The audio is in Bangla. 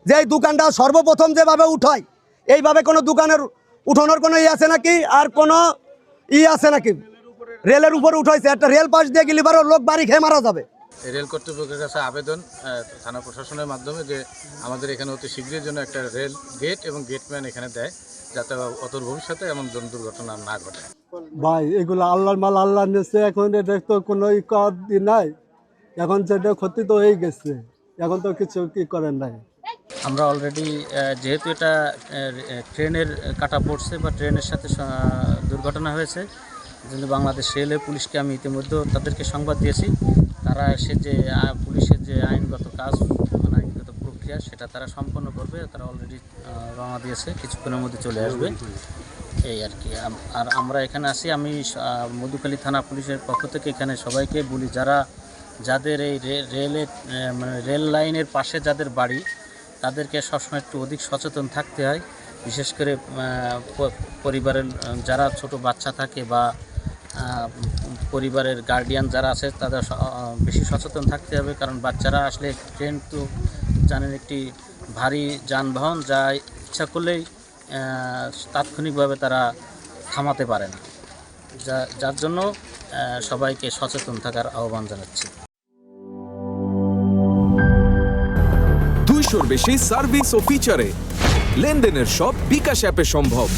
যে এই দোকানটা সর্বপ্রথম যেভাবে উঠায় এইভাবে কোনো দোকানের উঠানোর কোনো আছে নাকি, আর কোনো আছে নাকি? রেলের উপরে উঠাইছে, একটা রেল পাশ দিয়ে গেলে লোক বাড়ি খেয়ে মারা যাবে। রেল কর্তৃপক্ষের কাছে আবেদন থানা প্রশাসনের মাধ্যমে যে আমাদের এখানে অতি শীঘ্রের জন্য একটা রেল গেট এবং গেটম্যান এখানে দেয়, যাতে অতর ভবিষ্যতে এমন দুর্ঘটনা না ঘটে। ভাই এগুলো আল্লাহর মাল আল্লাহ নিচ্ছে, এখন এটা তো কোনো নাই, এখন যেটা ক্ষতি তো হয়ে গেছে, এখন তো কিছু কি করেন নাই। আমরা অলরেডি যেহেতু এটা ট্রেনের কাটা পড়ছে বা ট্রেনের সাথে দুর্ঘটনা হয়েছে, জন্য বাংলাদেশ রেলের পুলিশকে আমি ইতিমধ্যে তাদেরকে সংবাদ দিয়েছি। তারা এসে যে পুলিশের যে আইনগত কাজ মানে আইনগত প্রক্রিয়া সেটা তারা সম্পন্ন করবে। তারা অলরেডি রওনা দিয়েছে, কিছুক্ষণের মধ্যে চলে আসবে এই আর কি। আর আমরা এখানে আছি, আমি মধুখালী থানা পুলিশের পক্ষ থেকে এখানে সবাইকে বলি, যাদের এই রেলের মানে রেল লাইনের পাশে যাদের বাড়ি, তাদেরকে সবসময় একটু অধিক সচেতন থাকতে হয়। বিশেষ করে পরিবারের যারা ছোট বাচ্চা থাকে বা পরিবারের গার্ডিয়ান যারা আছে তাদের বেশি সচেতন থাকতে হবে, কারণ বাচ্চারা আসলে ট্রেন তো জানেন একটি ভারী যানবাহন, যা ইচ্ছা করলেই তাৎক্ষণিকভাবে তারা থামাতে পারে না, যার জন্য সবাইকে সচেতন থাকার আহ্বান জানাচ্ছি। 200-র বেশি সার্ভিস ও ফিচারে লেনদেনের সব বিকাশ অ্যাপে সম্ভব।